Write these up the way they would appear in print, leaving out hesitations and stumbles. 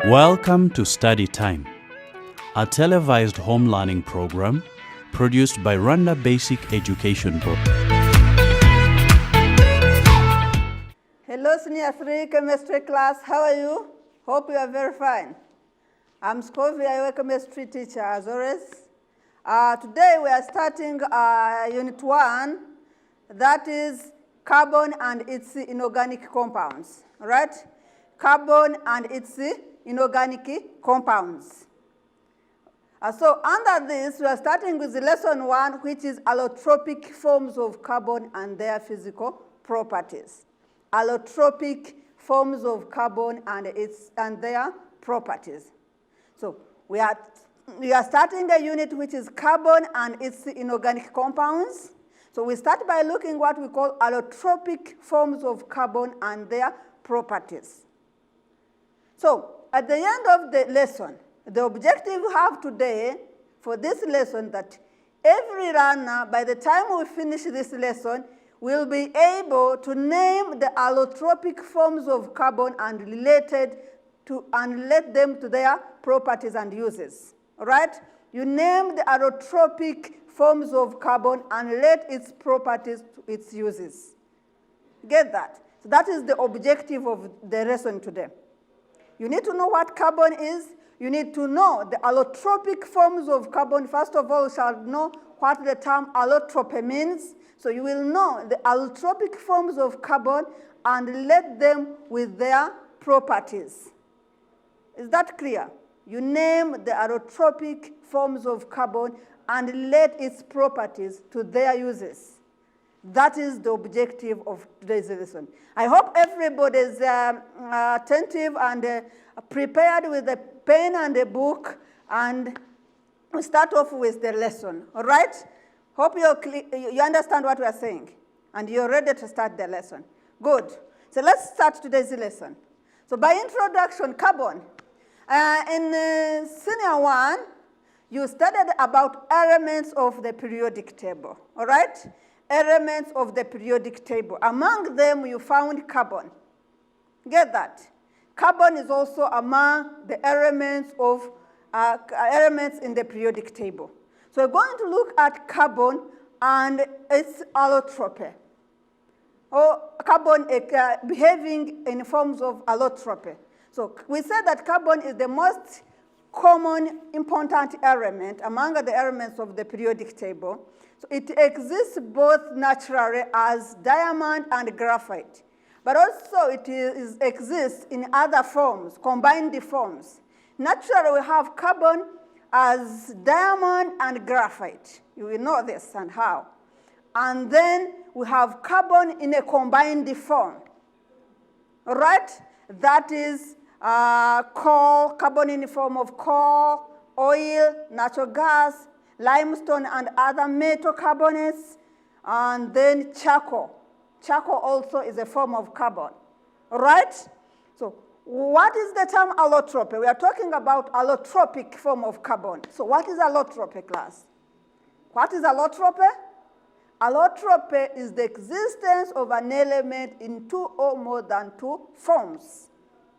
Welcome to Study Time, a televised home learning program produced by Rwanda Basic Education Board. Hello, Senior 3 Chemistry class. How are you? Hope you are very fine. I'm Scovia, your chemistry teacher, as always. Today we are starting Unit 1, that is carbon and its inorganic compounds, right? Carbon and its inorganic compounds. So under this, we are starting with lesson 1, which is allotropic forms of carbon and their physical properties. Allotropic forms of carbon and their properties. So we are starting a unit which is carbon and its inorganic compounds. So we start by looking what we call allotropic forms of carbon and their properties. So at the end of the lesson, the objective we have today for this lesson that every learner, by the time we finish this lesson, will be able to name the allotropic forms of carbon and relate them to their properties and uses. All right? You name the allotropic forms of carbon and relate its properties to its uses. Get that? So that is the objective of the lesson today. You need to know what carbon is. You need to know the allotropic forms of carbon. First of all, you shall know what the term allotropy means. So you will know the allotropic forms of carbon and relate them with their properties. Is that clear? You name the allotropic forms of carbon and relate its properties to their uses. That is the objective of today's lesson. I hope everybody is attentive and prepared with a pen and a book, and we start off with the lesson, all right? Hope you understand what we are saying, and you're ready to start the lesson. Good. So let's start today's lesson. So by introduction, carbon. In Senior 1, you studied about elements of the periodic table, all right? Elements of the periodic table. Among them, you found carbon. Get that? Carbon is also among the elements in the periodic table. So we're going to look at carbon and its allotropy, or carbon behaving in forms of allotropy. So we said that carbon is the most common important element among the elements of the periodic table. So it exists both naturally as diamond and graphite, but also it exists in other forms, combined forms. Naturally, we have carbon as diamond and graphite. You will know this and how. And then we have carbon in a combined form, all right? That is coal, carbon in the form of coal, oil, natural gas, limestone and other metal carbonates, and then charcoal. Charcoal also is a form of carbon, all right? So what is the term allotropy? We are talking about allotropic form of carbon. So what is allotropy, class? What is allotropy? Allotropy is the existence of an element in two or more than two forms.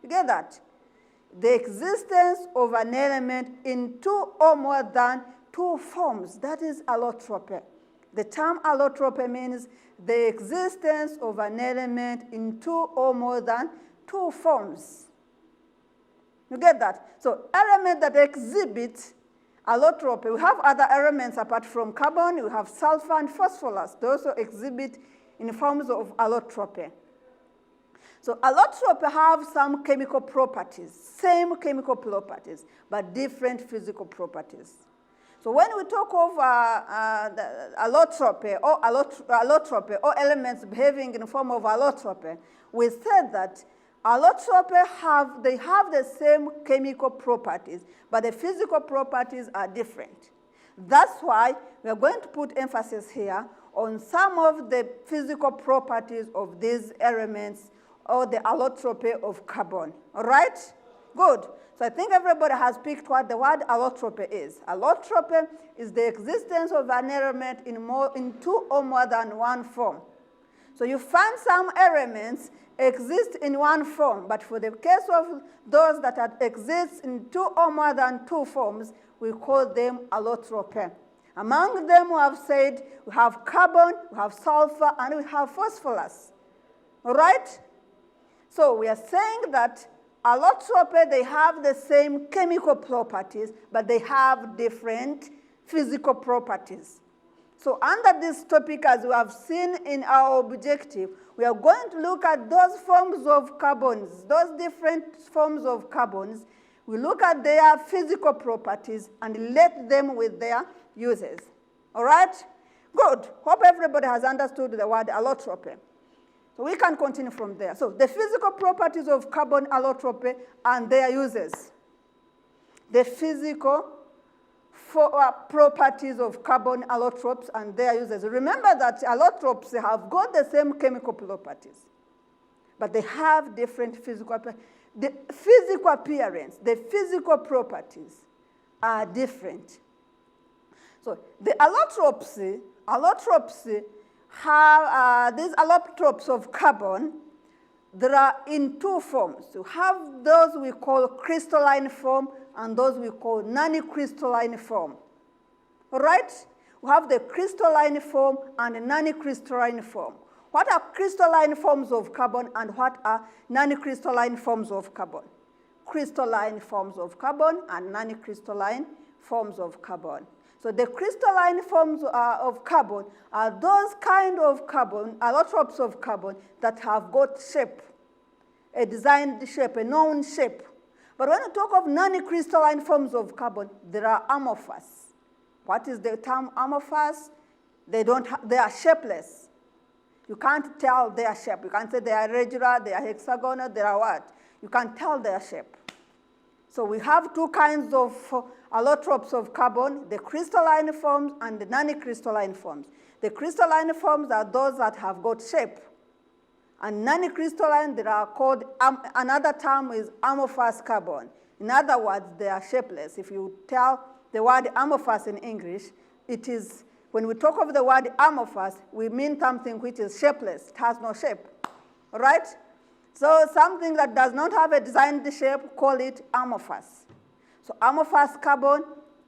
You get that? The existence of an element in two or more than two forms. That is allotropy. The term allotropy means the existence of an element in two or more than two forms. You get that? So elements that exhibit allotropy, we have other elements apart from carbon. We have sulfur and phosphorus. They also exhibit in forms of allotropy. So allotropy have some chemical properties, same chemical properties, but different physical properties. So when we talk of allotropy or elements behaving in the form of allotropy, we said that allotropy have the same chemical properties, but the physical properties are different. That's why we are going to put emphasis here on some of the physical properties of these elements or the allotropy of carbon. All right? Good. So I think everybody has picked what the word allotropy is. Allotropy is the existence of an element in two or more than one form. So you find some elements exist in one form, but for the case of those that exist in two or more than two forms, we call them allotropic. Among them, we have said we have carbon, we have sulfur, and we have phosphorus. All right? So we are saying that allotropic, they have the same chemical properties, but they have different physical properties. So under this topic, as we have seen in our objective, we are going to look at those forms of carbons, those different forms of carbons. We look at their physical properties and relate them with their uses. All right? Good. Hope everybody has understood the word allotropic. So we can continue from there. So the physical properties of carbon allotropic and their uses. The physical properties of carbon allotropes and their uses. Remember that allotropes have got the same chemical properties, but they have different physical appearance. The physical appearance, the physical properties are different. So the allotropes have these allotropes of carbon. There are in two forms. You have those we call crystalline form and those we call non-crystalline form. All right? We have the crystalline form and the non-crystalline form. What are crystalline forms of carbon and what are non-crystalline forms of carbon? Crystalline forms of carbon and non-crystalline forms of carbon. So the crystalline forms of carbon are those kind of carbon, allotropes of carbon, that have got shape, a designed shape, a known shape. But when you talk of non-crystalline forms of carbon, there are amorphous. What is the term amorphous? They are shapeless. You can't tell their shape. You can't say they are regular, they are hexagonal, they are what? You can't tell their shape. So we have two kinds of allotropes of carbon, the crystalline forms and the non-crystalline forms. The crystalline forms are those that have got shape. And non-crystalline, they are called, another term is amorphous carbon. In other words, they are shapeless. If you tell the word amorphous in English, it is, when we talk of the word amorphous, we mean something which is shapeless. It has no shape, all right? So something that does not have a designed shape, call it amorphous. So amorphous carbon,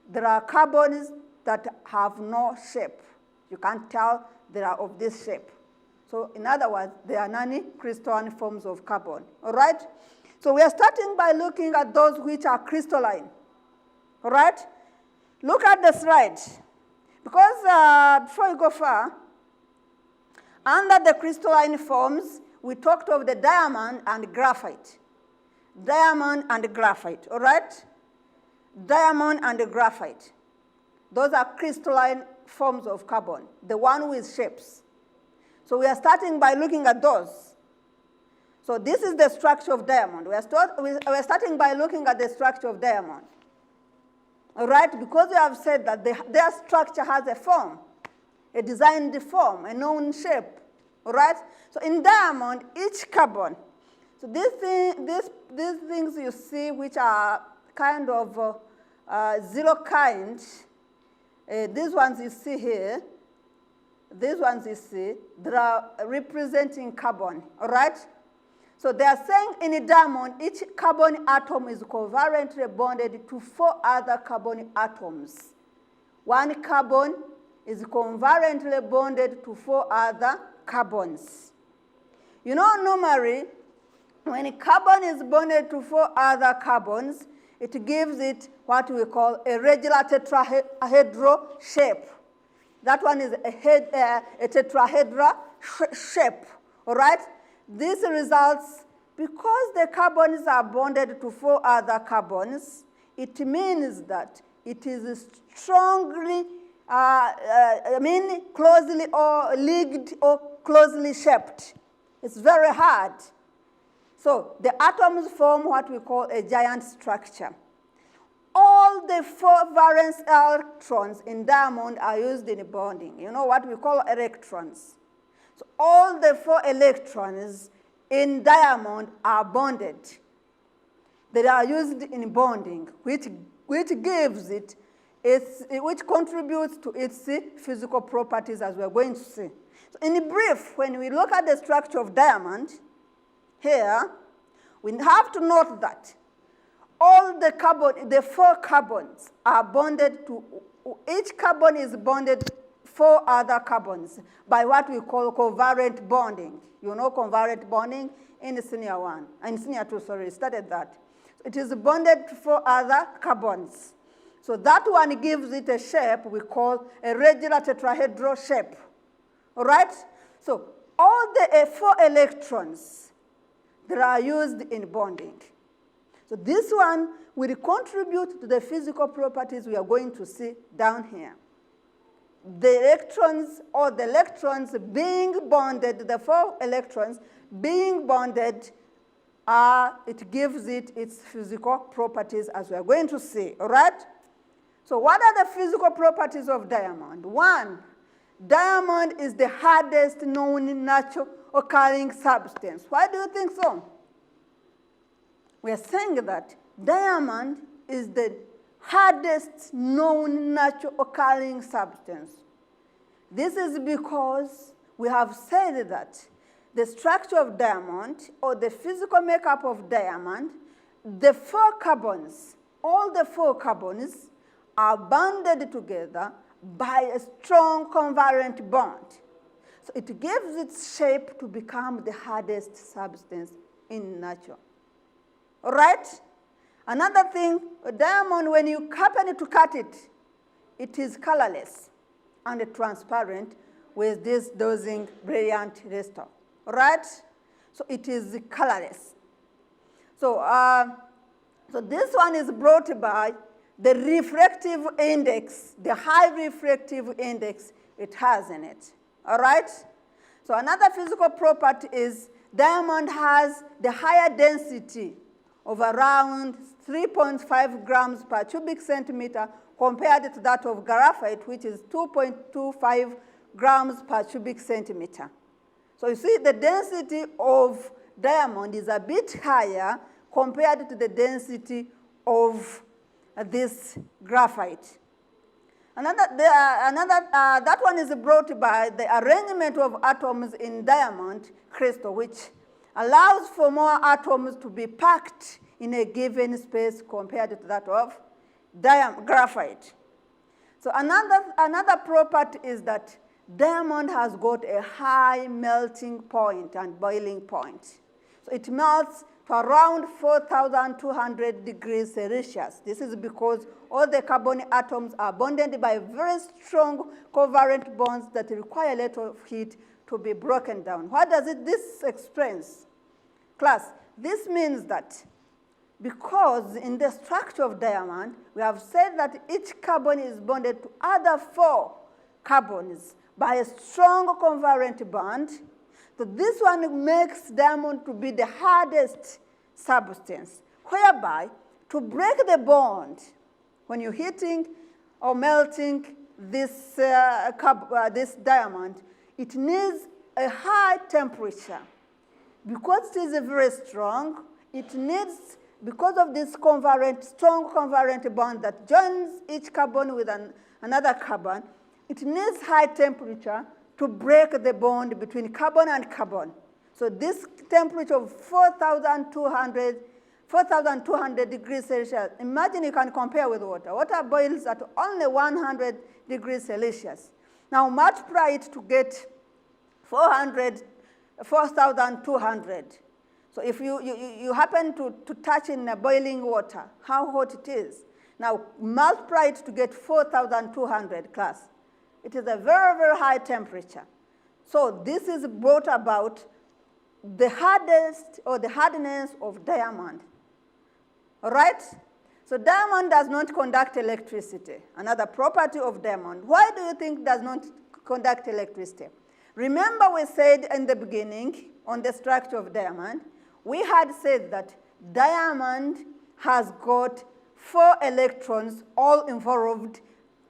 there are carbons that have no shape. You can't tell they are of this shape. So in other words, they are non-crystalline forms of carbon, all right? So we are starting by looking at those which are crystalline, all right? Look at the slide. Because before you go far, under the crystalline forms, we talked of the diamond and graphite. Diamond and graphite, all right? Diamond and graphite. Those are crystalline forms of carbon, the one with shapes. So we are starting by looking at those. So this is the structure of diamond. We are starting by looking at the structure of diamond. All right? Because we have said that their structure has a form, a designed form, a known shape. All right? So in diamond, each carbon, so these things you see which are kind of zero kind, these ones you see here, these ones you see, they are representing carbon, all right? So they are saying in a diamond, each carbon atom is covalently bonded to 4 other carbon atoms. One carbon is covalently bonded to 4 other carbons. You know, normally, when a carbon is bonded to 4 other carbons, it gives it what we call a regular tetrahedral shape. That one is a tetrahedral shape, all right? This results, because the carbons are bonded to 4 other carbons, it means that it is strongly, closely or linked or closely shaped. It's very hard. So the atoms form what we call a giant structure. All the 4 valence electrons in diamond are used in bonding. You know what we call electrons. So all the 4 electrons in diamond are bonded. They are used in bonding, which gives it which contributes to its physical properties, as we're going to see. So in brief, when we look at the structure of diamond here, we have to note that all the 4 carbons are bonded to, each carbon is bonded to 4 other carbons by what we call covalent bonding. You know covalent bonding in senior 1, and senior 2, sorry, started that. It is bonded to 4 other carbons. So that one gives it a shape we call a regular tetrahedral shape. All right? So all the 4 electrons that are used in bonding. So this one will contribute to the physical properties we are going to see down here. The electrons being bonded, the 4 electrons being bonded, it gives it its physical properties, as we are going to see, all right? So what are the physical properties of diamond? 1, diamond is the hardest known natural occurring substance. Why do you think so? We are saying that diamond is the hardest known natural occurring substance. This is because we have said that the structure of diamond, or the physical makeup of diamond, the 4 carbons, all the 4 carbons are bonded together by a strong covalent bond. So it gives its shape to become the hardest substance in nature. All right? Another thing, a diamond, when you happen to cut it, it is colorless and transparent with this dosing brilliant luster. All right? So it is colorless. So, so this one is brought by the refractive index, the high refractive index it has in it. All right? So another physical property is diamond has the higher density of around 3.5 grams per cubic centimeter compared to that of graphite, which is 2.25 grams per cubic centimeter. So you see the density of diamond is a bit higher compared to the density of this graphite. That one is brought by the arrangement of atoms in diamond crystal, which allows for more atoms to be packed in a given space compared to that of graphite. So another property is that diamond has got a high melting point and boiling point. So it melts to around 4,200 degrees Celsius. This is because all the carbon atoms are bonded by very strong covalent bonds that require a lot of heat to be broken down. What does this explains? Class, this means that because in the structure of diamond, we have said that each carbon is bonded to other 4 carbons by a strong covalent bond. So this one makes diamond to be the hardest substance, whereby to break the bond, when you're heating or melting this, this diamond, it needs a high temperature. Because it is very strong, it needs, because of this strong covalent bond that joins each carbon with another carbon, it needs high temperature to break the bond between carbon and carbon. So this temperature of 4,200 degrees Celsius, imagine you can compare with water. Water boils at only 100 degrees Celsius. Now multiply it to get 4,200. So if you happen to touch in boiling water, how hot it is. Now multiply it to get 4,200 class. It is a very, very high temperature. So this is brought about the hardest or the hardness of diamond. All right? So diamond does not conduct electricity. Another property of diamond. Why do you think it does not conduct electricity? Remember we said in the beginning on the structure of diamond, we had said that diamond has got 4 electrons all involved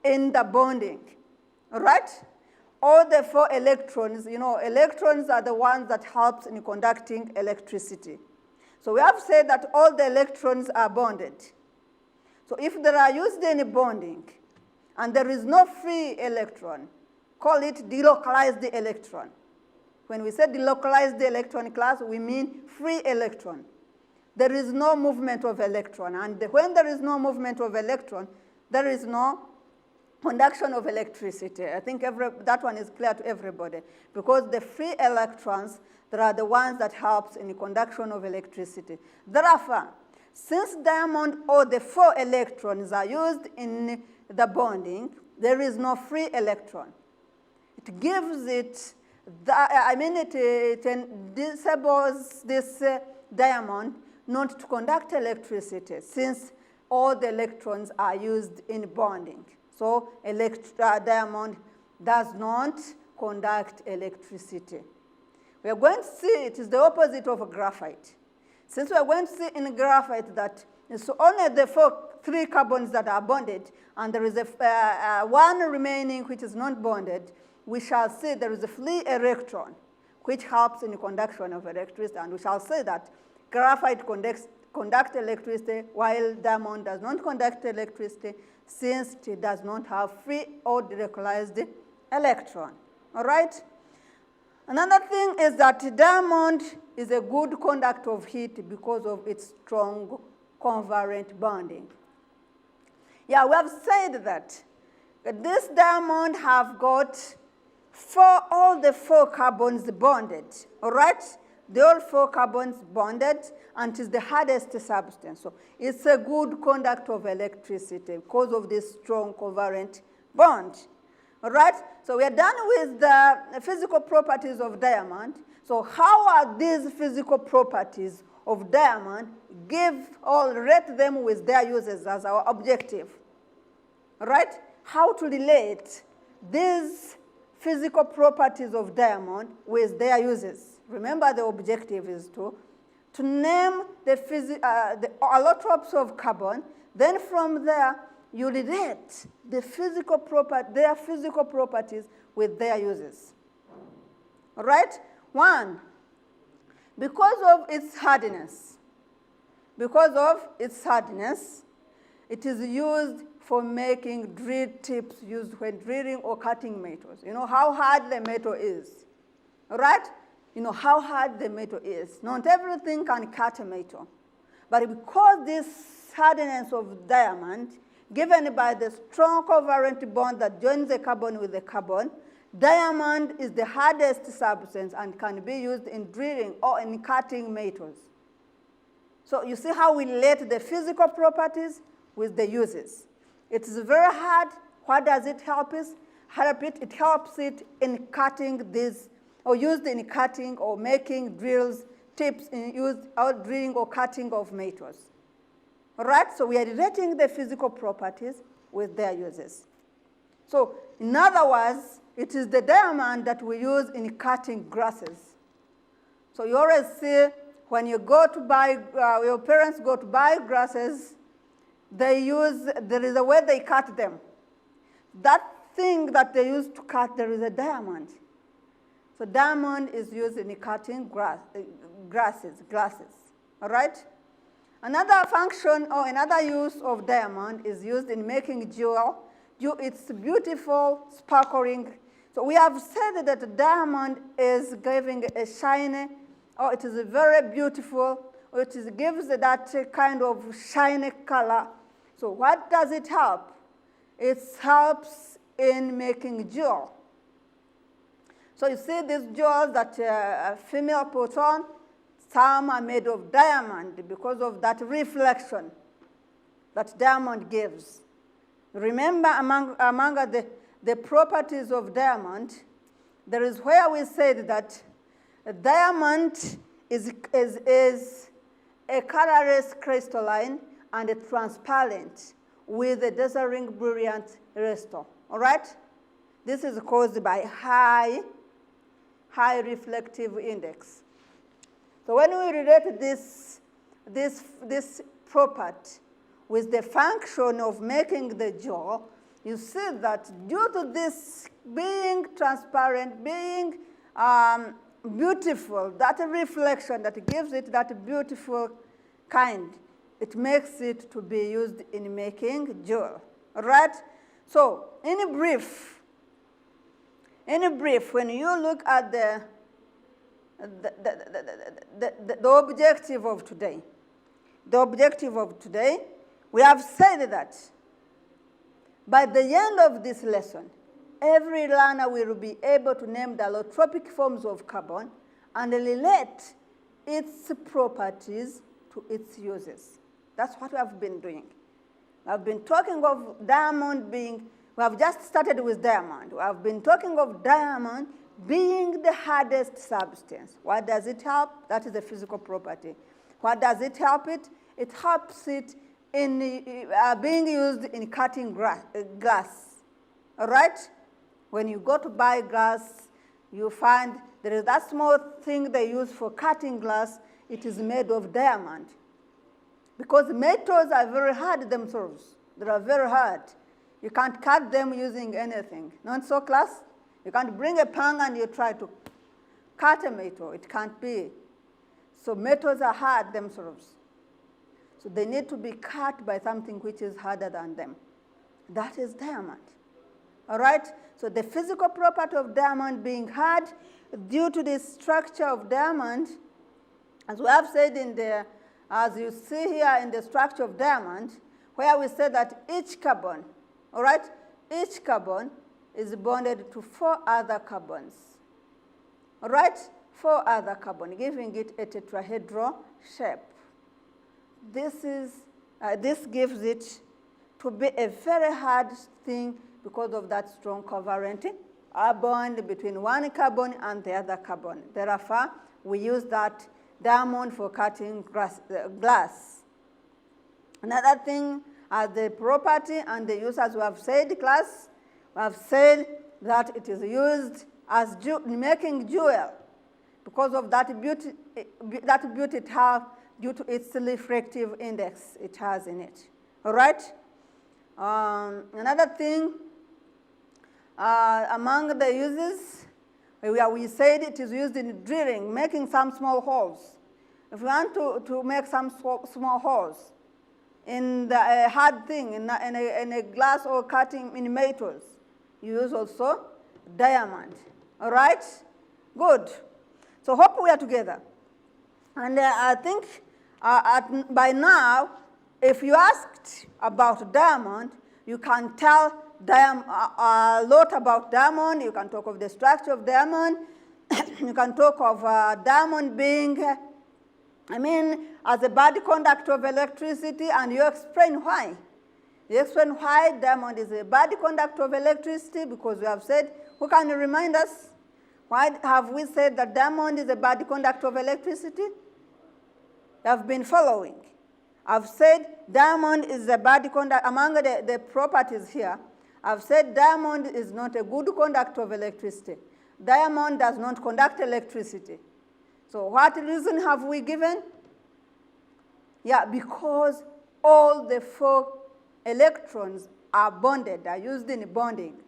in the bonding. All right? All the 4 electrons, you know, electrons are the ones that help in conducting electricity. So we have said that all the electrons are bonded. So if they are used in bonding, and there is no free electron, call it delocalized electron. When we say delocalized electron class, we mean free electron. There is no movement of electron, and when there is no movement of electron, there is no conduction of electricity. I think that one is clear to everybody, because the free electrons, they are the ones that helps in the conduction of electricity. Therefore, since diamond or the 4 electrons are used in the bonding, there is no free electron. It gives it, it disables this diamond not to conduct electricity, since all the electrons are used in bonding. So diamond does not conduct electricity. We are going to see it is the opposite of graphite. Since we are going to see in graphite that it's only the 3 carbons that are bonded, and there is one remaining which is not bonded, we shall see there is a free electron which helps in the conduction of electricity, and we shall say that graphite conducts electricity while diamond does not conduct electricity, since it does not have free or delocalized electron. All right? Another thing is that diamond is a good conductor of heat because of its strong covalent bonding. Yeah, we have said that this diamond have got all the 4 carbons bonded, all right? The all 4 carbons bonded, and it is the hardest substance. So it's a good conductor of electricity because of this strong covalent bond. All right? So we are done with the physical properties of diamond. So how are these physical properties of diamond? Rate them with their uses as our objective. All right? How to relate these physical properties of diamond with their uses. Remember, the objective is to name the allotropes of carbon. Then from there, you relate their physical properties with their uses. All right? 1, because of its hardness. Because of its hardness, it is used for making drill tips used when drilling or cutting metals. You know how hard the metal is. All right? You know how hard the metal is. Not everything can cut a metal. But because this hardness of diamond, given by the strong covalent bond that joins the carbon with the carbon, diamond is the hardest substance and can be used in drilling or in cutting metals. So you see how we relate the physical properties with the uses. It is very hard. What does it help us? It helps it in cutting these, or used in cutting or making drills, tips in drilling or cutting of metals. All right? So we are relating the physical properties with their uses. So in other words, it is the diamond that we use in cutting grasses. So you always see when you go to buy, your parents go to buy grasses, there is a way they cut them. That thing that they use to cut, there is a diamond. So diamond is used in cutting glasses. All right? Another function or another use of diamond is used in making jewel. It's beautiful, sparkling. So we have said that diamond is giving a shiny, or it is very beautiful, or it gives that kind of shiny color. So what does it help? It helps in making jewel. So you see these jewels that female put on, some are made of diamond because of that reflection that diamond gives. Remember, among the properties of diamond, there is where we said that a diamond is a colorless crystalline and a transparent with a dazzling brilliant luster. All right? This is caused by high reflective index. So when we relate this property with the function of making the jewel, you see that due to this being transparent, being beautiful, that reflection that gives it that beautiful kind, it makes it to be used in making jewel. All right? So, in brief, when you look at the objective of today, we have said that by the end of this lesson, every learner will be able to name the allotropic forms of carbon and relate its properties to its uses. That's what we have been doing. I've been talking of diamond being, we have just started with diamond. We have been talking of diamond being the hardest substance. What does it help? That is a physical property. What does it help it? It helps it in being used in cutting glass. All right? When you go to buy glass, you find there is that small thing they use for cutting glass. It is made of diamond. Because metals are very hard themselves. They are very hard. You can't cut them using anything. Not so, class? You can't bring a pang and you try to cut a metal. It can't be. So metals are hard themselves. So they need to be cut by something which is harder than them. That is diamond. All right? So the physical property of diamond being hard due to the structure of diamond, as we have said in the, as you see here in the structure of diamond, where we say that each carbon, all right, each carbon is bonded to 4 other carbons. All right? 4 other carbons, giving it a tetrahedral shape. This gives it to be a very hard thing because of that strong covalent bond between one carbon and the other carbon. Therefore, we use that diamond for cutting glass. Another thing, the property and the use, as we have said, class, we have said that it is used as making jewel because of that beauty it has due to its refractive index it has in it. All right? Another thing, among the uses, we said it is used in drilling, making some small holes. If you want to make some small holes in the hard thing, in a glass or cutting in metals, you use also diamond. All right? Good. So hope we are together. And I think by now, if you asked about diamond, you can tell a lot about diamond. You can talk of the structure of diamond. You can talk of diamond being, as a bad conductor of electricity, and you explain why. You explain why diamond is a bad conductor of electricity, because we have said, who can remind us? Why have we said that diamond is a bad conductor of electricity? You have been following. I've said diamond is a bad conductor. Among the properties here, I've said diamond is not a good conductor of electricity. Diamond does not conduct electricity. So what reason have we given? Yeah, because all the 4 electrons are bonded, are used in bonding.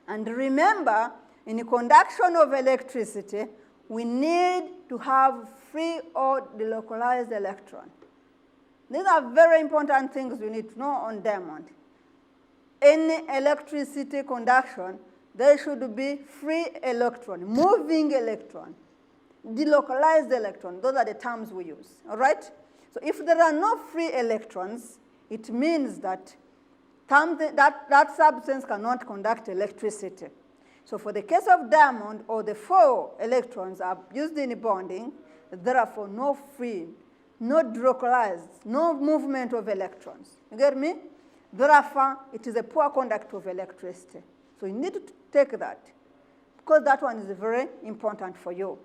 And remember, in the conduction of electricity, we need to have free or delocalized electron. These are very important things you need to know on diamond. In electricity conduction, there should be free electron, moving electron, delocalized electron. Those are the terms we use, all right? So if there are no free electrons, it means that that substance cannot conduct electricity. So for the case of diamond, all the 4 electrons are used in bonding, therefore no free, no delocalized, no movement of electrons. You get me? Therefore, it is a poor conductor of electricity. So you need to take that, because that one is very important for you.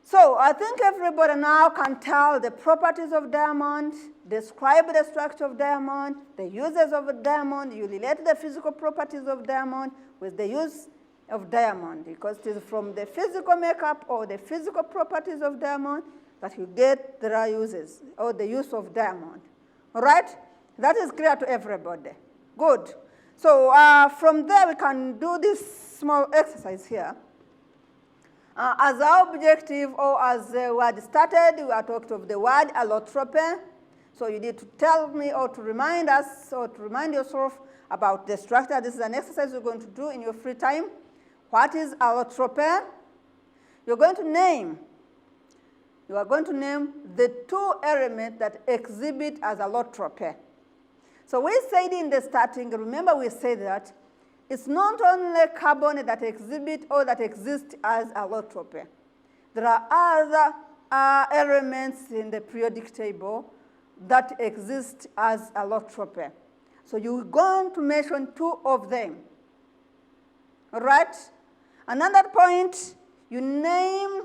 So I think everybody now can tell the properties of diamond, describe the structure of diamond, the uses of a diamond. You relate the physical properties of diamond with the use of diamond, because it is from the physical makeup or the physical properties of diamond that you get the uses or the use of diamond. All right? That is clear to everybody. Good. So from there, we can do this small exercise here. As our objective, or as the word started, we are talking of the word allotrope. So you need to tell me or to remind us or to remind yourself about the structure. This is an exercise you're going to do in your free time. What is allotrope? You are going to name the two elements that exhibit as allotrope. So we said in the starting, remember we said that it's not only carbon that exhibit or that exist as allotrope. There are other elements in the periodic table that exist as allotrope. So you're going to mention two of them. All right? Another point, you name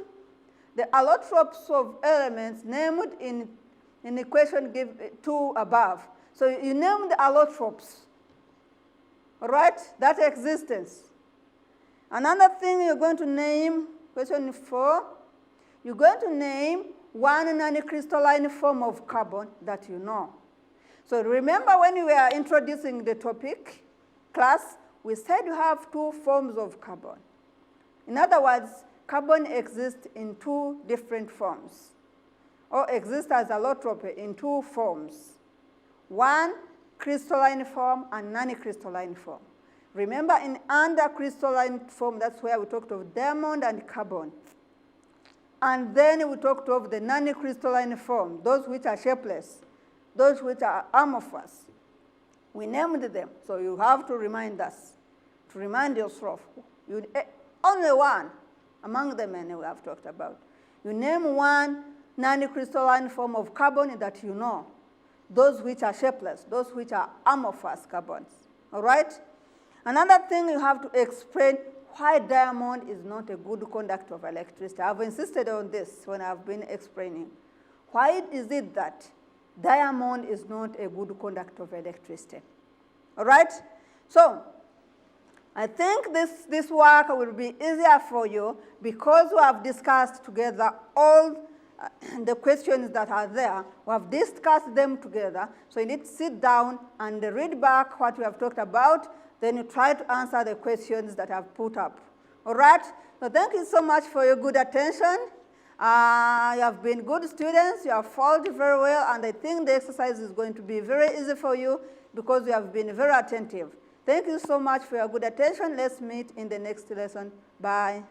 the allotropes of elements named in the equation give 2 above. So you name the allotropes. All right? That existence. Another thing you're going to name, question 4, you're going to name one non-crystalline form of carbon that you know. So remember when we were introducing the topic class, we said you have 2 forms of carbon. In other words, carbon exists in 2 different forms, or exists as allotrope in 2 forms. One, crystalline form and non-crystalline form. Remember, in under crystalline form, that's where we talked of diamond and carbon. And then we talked of the non-crystalline form, those which are shapeless, those which are amorphous. We named them, so you have to remind us, to remind yourself. Only one among the many we have talked about. You name one non-crystalline form of carbon that you know, those which are shapeless, those which are amorphous carbons. All right? Another thing you have to explain why diamond is not a good conductor of electricity. I've insisted on this when I've been explaining. Why is it that diamond is not a good conductor of electricity? All right? So I think this work will be easier for you because we have discussed together all the questions that are there. We have discussed them together. So you need to sit down and read back what we have talked about. Then you try to answer the questions that I've put up. All right? So thank you so much for your good attention. You have been good students. You have followed very well. And I think the exercise is going to be very easy for you because you have been very attentive. Thank you so much for your good attention. Let's meet in the next lesson. Bye.